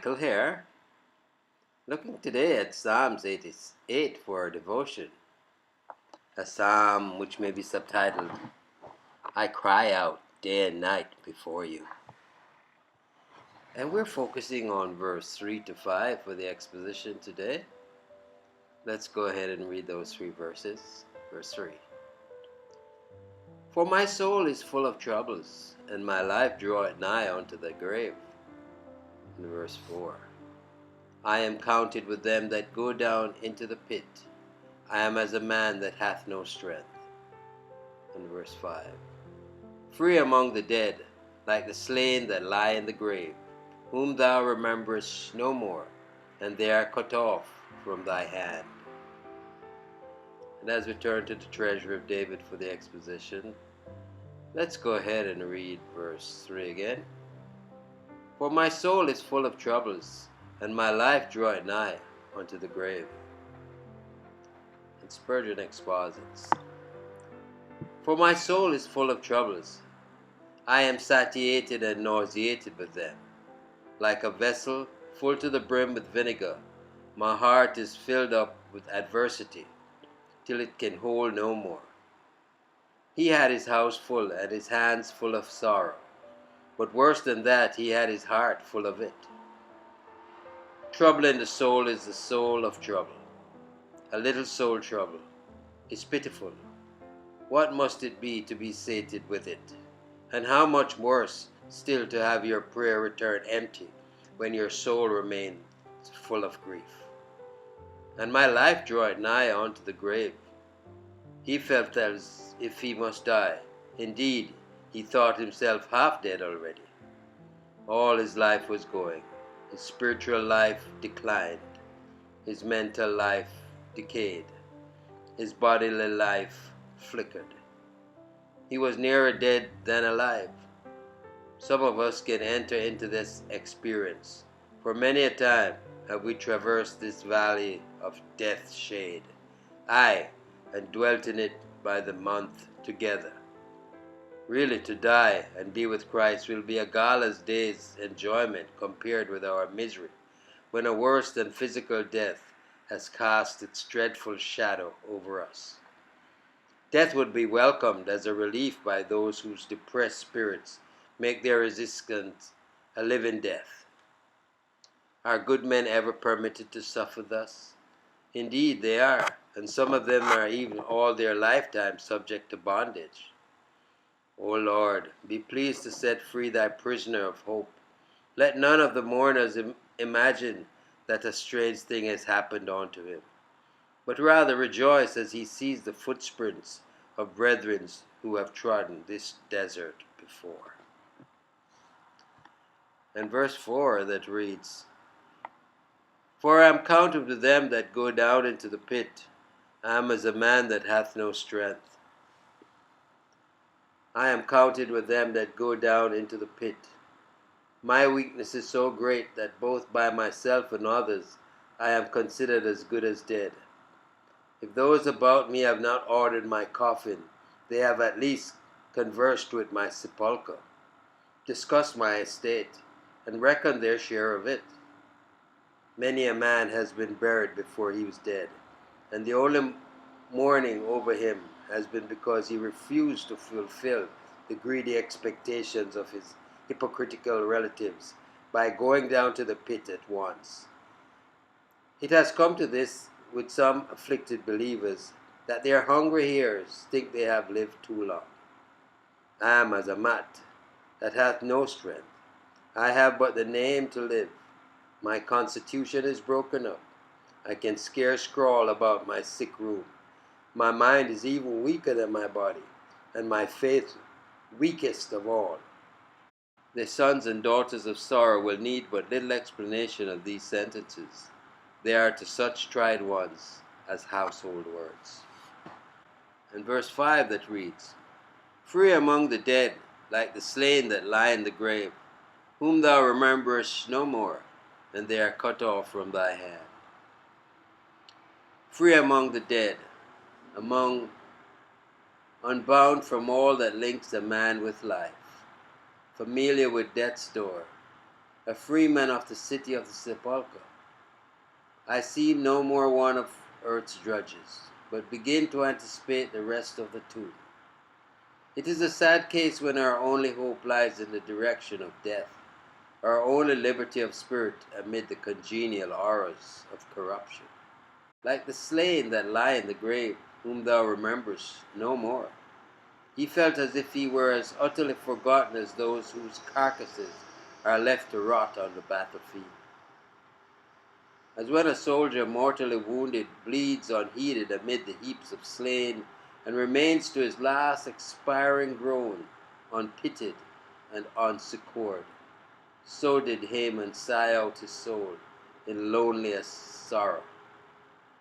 Michael here, looking today at Psalms 88 for our devotion, a psalm which may be subtitled, I cry out day and night before you. And we're focusing on verse 3 to 5 for the exposition today. Let's go ahead and read those three verses. Verse 3. For my soul is full of troubles, and my life draweth nigh unto the grave. And verse 4. I am counted with them that go down into the pit. I am as a man that hath no strength. And verse 5. Free among the dead, like the slain that lie in the grave, whom thou rememberest no more, and they are cut off from thy hand. And as we turn to the treasure of David for the exposition, let's go ahead and read verse 3 again. For my soul is full of troubles, and my life draweth nigh unto the grave. And Spurgeon exposits. For my soul is full of troubles. I am satiated and nauseated with them. Like a vessel full to the brim with vinegar, my heart is filled up with adversity, till it can hold no more. He had his house full, and his hands full of sorrow. But worse than that, he had his heart full of it. Trouble in the soul is the soul of trouble. A little soul trouble is pitiful. What must it be to be sated with it? And how much worse still to have your prayer return empty when your soul remains full of grief. And my life draweth nigh unto the grave. He felt as if he must die. Indeed, he thought himself half dead already. All his life was going. His spiritual life declined. His mental life decayed. His bodily life flickered. He was nearer dead than alive. Some of us can enter into this experience. For many a time have we traversed this valley of death's shade, aye, and dwelt in it by the month together. Really, to die and be with Christ will be a gala's day's enjoyment compared with our misery, when a worse than physical death has cast its dreadful shadow over us. Death would be welcomed as a relief by those whose depressed spirits make their resistance a living death. Are good men ever permitted to suffer thus? Indeed, they are, and some of them are even all their lifetime subject to bondage. O Lord, be pleased to set free thy prisoner of hope. Let none of the mourners imagine that a strange thing has happened unto him, but rather rejoice as he sees the footprints of brethren who have trodden this desert before. And verse 4 that reads, For I am counted with them that go down into the pit. I am as a man that hath no strength. I am counted with them that go down into the pit. My weakness is so great that both by myself and others I am considered as good as dead. If those about me have not ordered my coffin, they have at least conversed with my sepulchre, discussed my estate, and reckoned their share of it. Many a man has been buried before he was dead, and the only mourning over him has been because he refused to fulfill the greedy expectations of his hypocritical relatives by going down to the pit at once. It has come to this with some afflicted believers, that their hungry hearers think they have lived too long. I am as a mat that hath no strength. I have but the name to live. My constitution is broken up. I can scarce crawl about my sick room. My mind is even weaker than my body, and my faith weakest of all. The sons and daughters of sorrow will need but little explanation of these sentences. They are to such tried ones as household words. And verse 5 that reads, Free among the dead, like the slain that lie in the grave, whom thou rememberest no more, and they are cut off from thy hand. Free among the dead, unbound from all that links a man with life, familiar with death's door, a freeman of the city of the sepulchre. I see no more one of earth's drudges, but begin to anticipate the rest of the tomb. It is a sad case when our only hope lies in the direction of death, our only liberty of spirit amid the congenial horrors of corruption. Like the slain that lie in the grave, whom thou rememberest no more. He felt as if he were as utterly forgotten as those whose carcasses are left to rot on the battlefield. As when a soldier mortally wounded bleeds unheeded amid the heaps of slain, and remains to his last expiring groan, unpitied and unsuccored, so did Haman sigh out his soul in loneliest sorrow,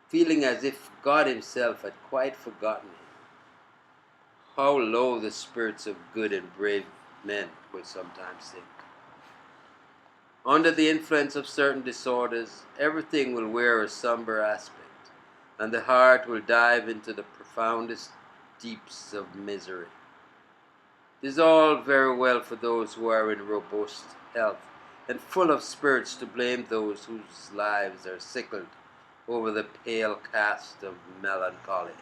feeling as if God himself had quite forgotten him. How low the spirits of good and brave men will sometimes sink. Under the influence of certain disorders, everything will wear a somber aspect, and the heart will dive into the profoundest deeps of misery. It is all very well for those who are in robust health and full of spirits to blame those whose lives are sickened over the pale cast of melancholy.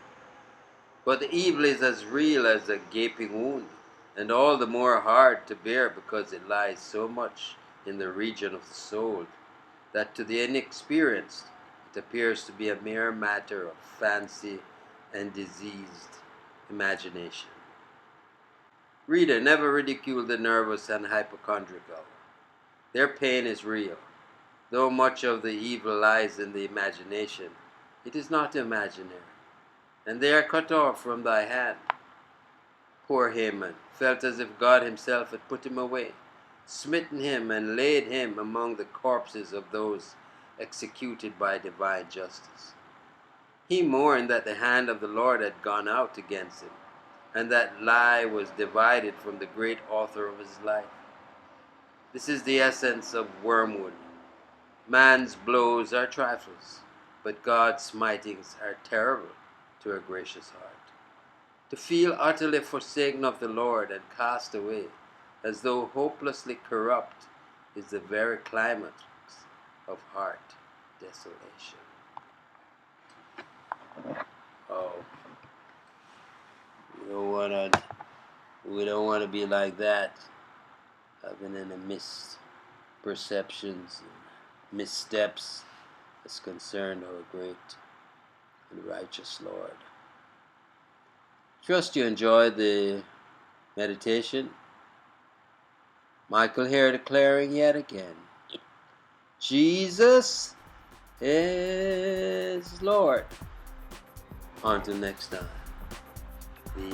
But the evil is as real as a gaping wound, and all the more hard to bear because it lies so much in the region of the soul, that to the inexperienced it appears to be a mere matter of fancy and diseased imagination. Reader, never ridicule the nervous and hypochondriacal. Their pain is real. Though much of the evil lies in the imagination, it is not imaginary, and they are cut off from thy hand. Poor Haman felt as if God himself had put him away, smitten him, and laid him among the corpses of those executed by divine justice. He mourned that the hand of the Lord had gone out against him, and that lie was divided from the great author of his life. This is the essence of wormwood. Man's blows are trifles, but God's smitings are terrible to a gracious heart. To feel utterly forsaken of the Lord and cast away, as though hopelessly corrupt, is the very climax of heart desolation. Oh, we don't want to be like that, having any misperceptions and missteps as concerned our great and righteous Lord. Trust you enjoyed the meditation. Michael here declaring yet again, Jesus is Lord. Until next time, be